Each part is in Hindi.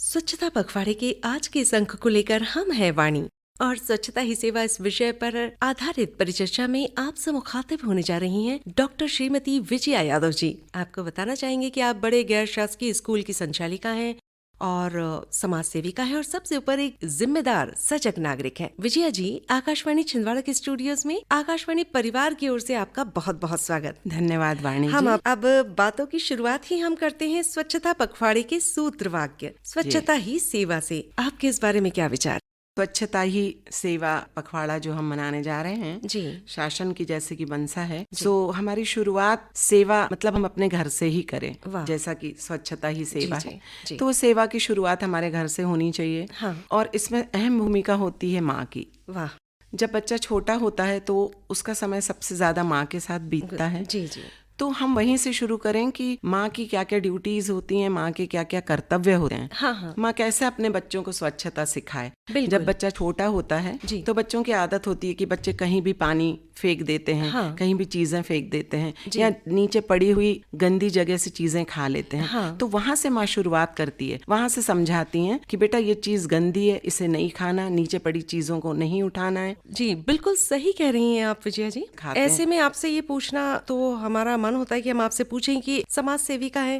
स्वच्छता पखवाड़े के आज के इस अंक को लेकर हम हैं वाणी और स्वच्छता ही सेवा इस विषय पर आधारित परिचर्चा में आपसे मुखातिब होने जा रही हैं डॉक्टर श्रीमती विजया यादव जी। आपको बताना चाहेंगे कि आप बड़े गैर शासकीय स्कूल की संचालिका हैं और समाज सेविका है और सबसे ऊपर एक जिम्मेदार सजग नागरिक है। विजया जी, आकाशवाणी छिंदवाड़ा के स्टूडियोज में आकाशवाणी परिवार की ओर से आपका बहुत बहुत स्वागत। धन्यवाद वाणी जी। हम अब बातों की शुरुआत ही हम करते हैं स्वच्छता पखवाड़े के सूत्र वाक्य स्वच्छता ही सेवा से। आपके इस बारे में क्या विचार? स्वच्छता ही सेवा पखवाड़ा जो हम मनाने जा रहे हैं जी, शासन की जैसे कि मनसा है, सो हमारी शुरुआत सेवा मतलब हम अपने घर से ही करें। वाह। जैसा कि स्वच्छता ही सेवा जी, है जी। तो सेवा की शुरुआत हमारे घर से होनी चाहिए। हाँ। और इसमें अहम भूमिका होती है माँ की। वाह। जब बच्चा छोटा होता है तो उसका समय सबसे ज्यादा माँ के साथ बीतता है। जी जी। तो हम वहीं से शुरू करें कि माँ की क्या क्या ड्यूटीज होती हैं, माँ के क्या क्या कर्तव्य होते हैं। हाँ हाँ, माँ कैसे अपने बच्चों को स्वच्छता सिखाए। बिल्कुल। जब बच्चा छोटा होता है जी। तो बच्चों की आदत होती है कि बच्चे कहीं भी पानी फेंक देते हैं, हाँ। कहीं भी चीजें फेंक देते हैं जी। या नीचे पड़ी हुई गंदी जगह से चीजें खा लेते हैं। हाँ। तो वहां से माँ शुरुआत करती है, वहां से समझाती हैं कि बेटा ये चीज गंदी है, इसे नहीं खाना, नीचे पड़ी चीजों को नहीं उठाना है। जी, बिल्कुल सही कह रही हैं आप विजया जी। खाते ऐसे में आपसे ये पूछना तो हमारा मन होता है कि हम आपसे पूछें कि समाज सेविका है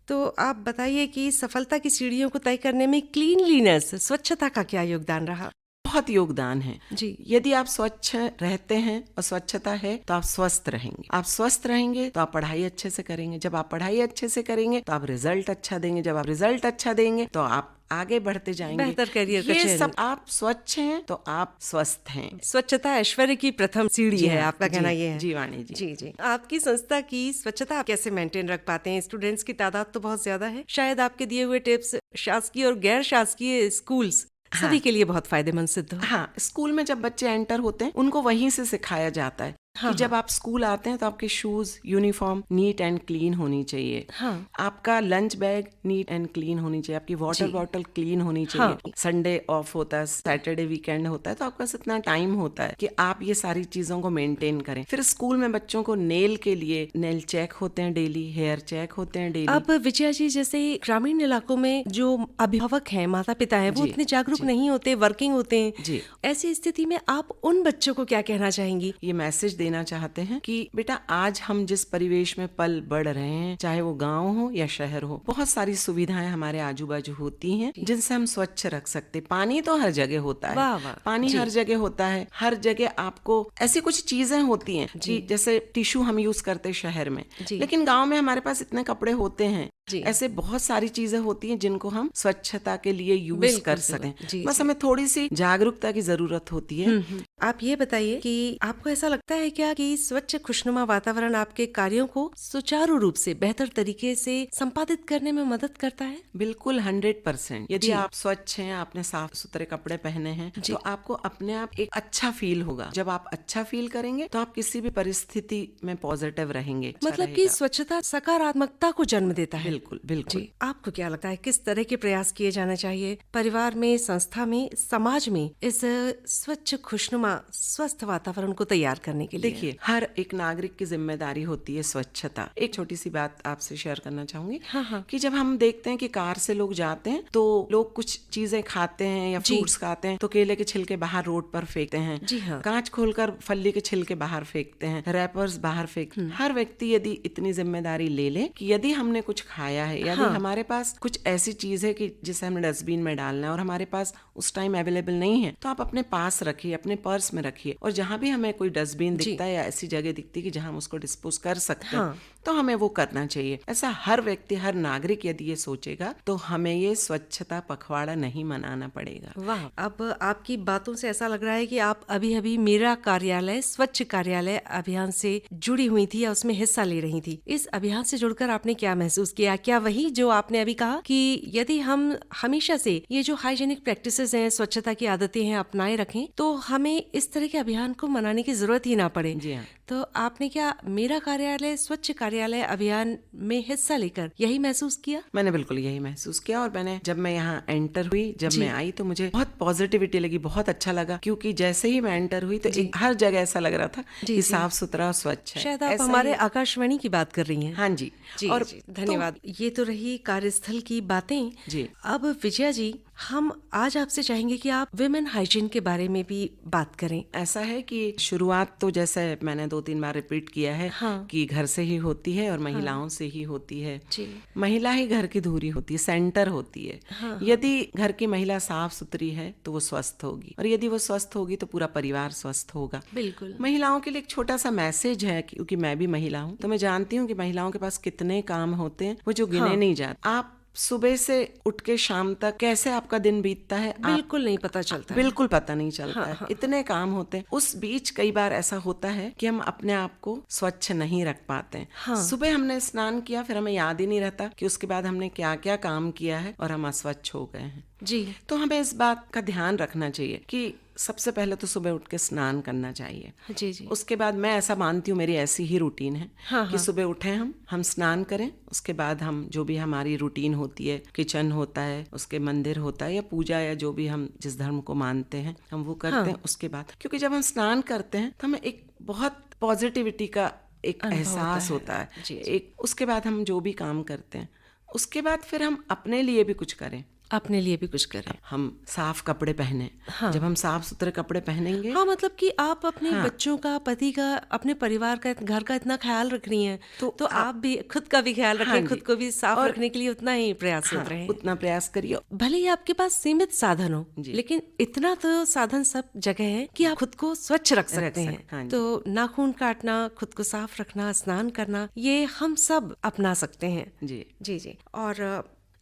तो आप बताइए कि सफलता की सीढ़ियों को तय करने में क्लीनलीनेस स्वच्छता का क्या योगदान रहा? बहुत योगदान है जी। यदि आप स्वच्छ रहते हैं और स्वच्छता है तो आप स्वस्थ रहेंगे। आप स्वस्थ रहेंगे तो आप पढ़ाई अच्छे से करेंगे। जब आप पढ़ाई अच्छे से करेंगे तो आप रिजल्ट अच्छा देंगे। जब आप रिजल्ट अच्छा देंगे तो आप आगे बढ़ते जाएंगे, बेहतर करियर का ये चयन। सब आप स्वच्छ हैं तो आप स्वस्थ हैं। स्वच्छता ऐश्वर्य की प्रथम सीढ़ी जी है, हाँ, आपका कहना जी, ये है? जी वाणी जी। जी जी। आपकी संस्था की स्वच्छता आप कैसे मेंटेन रख पाते हैं? स्टूडेंट्स की तादाद तो बहुत ज्यादा है, शायद आपके दिए हुए टिप्स शासकीय और गैर शासकीय स्कूल्स सभी के लिए बहुत फायदेमंद सिद्ध हो। हाँ, स्कूल में जब बच्चे एंटर होते हैं उनको वहीं से सिखाया जाता है हाँ, कि जब आप स्कूल आते हैं तो आपके shoes uniform neat and clean होनी चाहिए। हाँ। आपका lunch bag neat and clean होनी चाहिए। आपकी वाटर जी। बॉटल क्लीन होनी चाहिए। हाँ। संडे ऑफ होता है, सैटरडे वीकेंड होता है, तो आपके पास इतना टाइम होता है कि आप ये सारी चीजों को मेंटेन करें। फिर स्कूल में बच्चों को नेल के लिए नेल चेक होते हैं डेली, हेयर चेक होते हैं डेली। अब विजया जी, जैसे ग्रामीण इलाकों में जो अभिभावक हैं, माता पिता हैं, वो जी, इतने जागरूक जी। नहीं होते, वर्किंग होते हैं। जी। ऐसी स्थिति में आप उन बच्चों को क्या कहना चाहेंगी? ये मैसेज देना चाहते हैं कि बेटा आज हम जिस परिवेश में पल बढ़ रहे हैं, चाहे वो गांव हो या शहर हो, बहुत सारी सुविधाएं हमारे आजू बाजू होती हैं जिनसे हम स्वच्छ रख सकते। पानी तो हर जगह होता है। वाह, वाह। पानी जी। हर जगह होता है। हर जगह आपको ऐसी कुछ चीजें होती हैं कि जैसे टिश्यू हम यूज करते हैं शहर में, जी। लेकिन गांव में हमारे पास इतने कपड़े होते हैं। जी। ऐसे बहुत सारी चीजें होती हैं जिनको हम स्वच्छता के लिए यूज बिल्कुल, कर बिल्कुल। सकते जी, हैं। बस जी। हमें थोड़ी सी जागरूकता की जरूरत होती है। आप ये बताइए कि आपको ऐसा लगता है क्या कि स्वच्छ खुशनुमा वातावरण आपके कार्यों को सुचारू रूप से बेहतर तरीके से संपादित करने में मदद करता है? बिल्कुल 100%। यदि जी। आप स्वच्छ हैं, आपने साफ सुथरे कपड़े पहने हैं, तो आपको अपने आप एक अच्छा फील होगा। जब आप अच्छा फील करेंगे तो आप किसी भी परिस्थिति में पॉजिटिव रहेंगे। अच्छा मतलब कि रहेगा। स्वच्छता सकारात्मकता को जन्म देता है। बिल्कुल बिल्कुल। जी। आपको क्या लगता है किस तरह के प्रयास किए जाने चाहिए परिवार में, संस्था में, समाज में इस स्वच्छ खुशनुमा स्वस्थ वातावरण को तैयार करने के लिए? देखिए, हर एक नागरिक की जिम्मेदारी होती है स्वच्छता। एक छोटी सी बात आपसे शेयर करना चाहूंगी। हाँ। कि जब हम देखते हैं कि कार से लोग जाते हैं तो लोग कुछ चीजें खाते हैं या जी। फ्रूट्स खाते हैं तो केले के छिलके बाहर रोड पर फेंकते हैं। जी हाँ। कांच खोलकर फली के छिलके बाहर फेंकते हैं, रैपर्स बाहर फेंकते हैं। हर व्यक्ति यदि इतनी जिम्मेदारी ले ले कि यदि हमने कुछ खाया है, यदि हमारे पास कुछ ऐसी चीज है कि जिसे हमें डस्टबिन में डालना है और हमारे पास उस टाइम अवेलेबल नहीं है, तो आप अपने पास रखिए, अपने पर्स में रखिए। और जहां भी हमें कोई डस्टबिन दिखता है या ऐसी जगह दिखती है कि जहां हम उसको डिस्पोज कर सकते हैं, तो हमें वो करना चाहिए। ऐसा हर व्यक्ति, हर नागरिक यदि ये सोचेगा तो हमें ये स्वच्छता पखवाड़ा नहीं मनाना पड़ेगा। वाह। अब आपकी बातों से ऐसा लग रहा है कि आप अभी अभी मेरा कार्यालय स्वच्छ कार्यालय अभियान से जुड़ी हुई थी या उसमें हिस्सा ले रही थी। इस अभियान से जुड़कर आपने क्या महसूस किया? क्या वही जो आपने अभी कहा कि यदि हम हमेशा से ये जो हाइजीनिक प्रैक्टिसेस हैं, स्वच्छता की आदतें हैं, अपनाए रखें तो हमें इस तरह के अभियान को मनाने की जरूरत ही ना पड़े। जी हाँ। तो आपने क्या मेरा कार्यालय स्वच्छ कार्यालय कार्यालय अभियान में हिस्सा लेकर यही महसूस किया? मैंने बिल्कुल यही महसूस किया, और मैंने जब मैं यहाँ एंटर हुई, जब मैं आई तो मुझे बहुत पॉजिटिविटी लगी, बहुत अच्छा लगा, क्योंकि जैसे ही मैं एंटर हुई तो हर जगह ऐसा लग रहा था कि साफ सुथरा और स्वच्छ है। शायद आप हमारे आकाशवाणी की बात कर रही हैं। हाँ जी, और धन्यवाद। ये तो रही कार्यस्थल की बातें जी। अब विजया जी, हम आज आपसे चाहेंगे कि आप विमेन हाइजीन के बारे में भी बात करें। ऐसा है कि शुरुआत तो जैसे मैंने 2-3 बार रिपीट किया है कि घर से ही होती है और महिलाओं से ही होती है जी। महिला ही घर की धुरी होती है, सेंटर होती है। यदि घर की महिला साफ सुथरी है तो वो स्वस्थ होगी, और यदि वो स्वस्थ होगी तो पूरा परिवार स्वस्थ होगा। बिल्कुल। महिलाओं के लिए एक छोटा सा मैसेज है, क्योंकि मैं भी महिला हूँ तो मैं जानती हूँ कि महिलाओं के पास कितने काम होते हैं, वो जो गिने नहीं जाते। आप सुबह से उठ के शाम तक कैसे आपका दिन बीतता है बिल्कुल नहीं पता चलता, बिल्कुल पता नहीं चलता है। इतने काम होते हैं, उस बीच कई बार ऐसा होता है कि हम अपने आप को स्वच्छ नहीं रख पाते हैं। सुबह हमने स्नान किया, फिर हमें याद ही नहीं रहता कि उसके बाद हमने क्या क्या काम किया है और हम अस्वच्छ हो गए हैं जी। तो हमें इस बात का ध्यान रखना चाहिए कि सबसे पहले तो सुबह उठ के स्नान करना चाहिए जी जी। उसके बाद मैं ऐसा मानती हूँ, मेरी ऐसी ही रूटीन है कि सुबह उठे हम स्नान करें, उसके बाद हम जो भी हमारी रूटीन होती है, किचन होता है, उसके मंदिर होता है या पूजा या जो भी हम जिस धर्म को मानते हैं हम वो करते हैं। उसके बाद क्योंकि जब हम स्नान करते हैं तो हमें एक बहुत पॉजिटिविटी का एक एहसास होता है एक। उसके बाद हम जो भी काम करते हैं उसके बाद फिर हम अपने लिए भी कुछ करें, अपने लिए भी कुछ करें। हम साफ कपड़े पहने। जब हम साफ सुथरे कपड़े पहनेंगे, मतलब कि आप अपने बच्चों का, पति का, अपने परिवार का, घर का इतना ख्याल रख रही हैं तो आप भी खुद का भी ख्याल रखें, खुद को भी साफ रखने के लिए उतना ही प्रयास कर रहे हैं। उतना प्रयास करिए। भले ही आपके पास सीमित साधन हो, लेकिन इतना तो साधन सब जगह है कि आप खुद को स्वच्छ रख सकते हैं। तो नाखून काटना, खुद को साफ रखना, स्नान करना, ये हम सब अपना सकते हैं। जी जी जी। और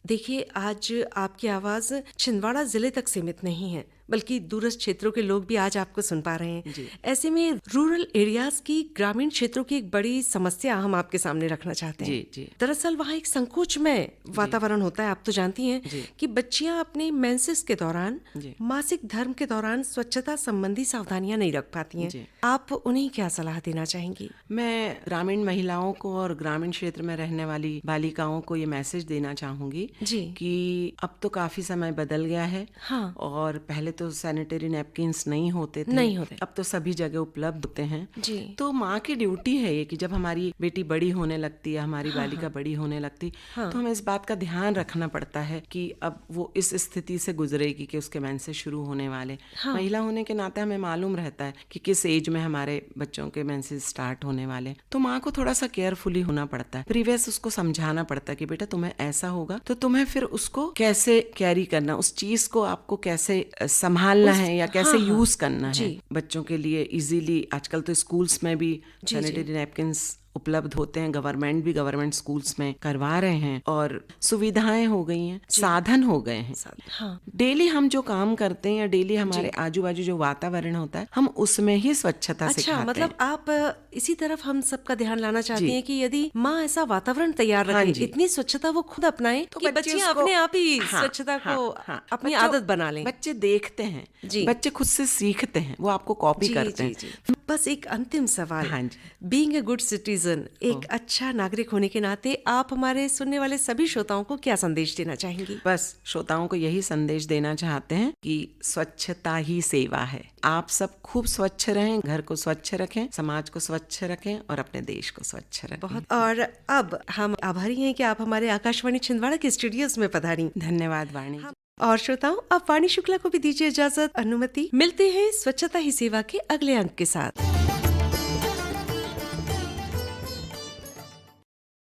देखिए, आज आपकी आवाज छिंदवाड़ा जिले तक सीमित नहीं है, बल्कि दूरस्थ क्षेत्रों के लोग भी आज आपको सुन पा रहे हैं। ऐसे में रूरल एरियाज की, ग्रामीण क्षेत्रों की एक बड़ी समस्या हम आपके सामने रखना चाहते हैं। जी। दरअसल वहाँ एक संकोचमय वातावरण होता है। आप तो जानती हैं कि बच्चियां अपने मेंसेस के दौरान, मासिक धर्म के दौरान स्वच्छता संबंधी सावधानियां नहीं रख पाती हैं। आप उन्हें क्या सलाह देना चाहेंगी? मैं ग्रामीण महिलाओं को और ग्रामीण क्षेत्र में रहने वाली बालिकाओं को ये मैसेज देना चाहूंगी कि अब तो काफी समय बदल गया है। और पहले तो सैनिटरी नैपकिन्स नहीं होते थे, अब तो सभी जगह उपलब्ध होते हैं जी। तो माँ की ड्यूटी है ये कि जब हमारी बेटी बड़ी होने लगती है, हमारी बालिका बड़ी होने लगती, तो हमें इस बात का ध्यान रखना पड़ता है कि अब वो इस स्थिति से गुजरेगी कि उसके मेंसेस शुरू होने वाले। महिला होने के नाते हमें मालूम रहता है कि किस एज में हमारे बच्चों के मेंसेस स्टार्ट होने वाले। तो माँ को थोड़ा सा केयरफुली होना पड़ता है, प्रीवियस उसको समझाना पड़ता है कि बेटा तुम्हें ऐसा होगा तो तुम्हें फिर उसको कैसे कैरी करना, उस चीज को आपको कैसे संभालना है या कैसे यूज करना है। बच्चों के लिए इजीली आजकल तो स्कूल्स में भी सैनिटरी नैपकिन्स उपलब्ध होते हैं, गवर्नमेंट स्कूल्स में करवा रहे हैं और सुविधाएं हो गई हैं, साधन हो गए हैं। डेली हम जो काम करते हैं या डेली हमारे आजू बाजू जो वातावरण होता है हम उसमें ही स्वच्छता सिखाते हैं। मतलब आप इसी तरफ हम सबका ध्यान लाना चाहती हैं कि यदि माँ ऐसा वातावरण तैयार रखे, इतनी स्वच्छता वो खुद अपनाए तो बच्चे अपने आप ही स्वच्छता को अपनी आदत बना लें। बच्चे देखते हैं, बच्चे खुद से सीखते हैं, वो आपको कॉपी करते हैं। बस एक अंतिम सवाल, बीइंग ए गुड सिटीजन, एक अच्छा नागरिक होने के नाते आप हमारे सुनने वाले सभी श्रोताओं को क्या संदेश देना चाहेंगी? बस श्रोताओं को यही संदेश देना चाहते हैं कि स्वच्छता ही सेवा है। आप सब खूब स्वच्छ रहें, घर को स्वच्छ रखें, समाज को स्वच्छ रखें और अपने देश को स्वच्छ रखें। बहुत। और अब हम आभारी हैं कि आप हमारे आकाशवाणी छिंदवाड़ा के स्टूडियोज में पधारी। धन्यवाद वाणी। और श्रोताओं, अब वाणी शुक्ला को भी दीजिए इजाजत, अनुमति। मिलते हैं स्वच्छता ही सेवा के अगले अंक के साथ।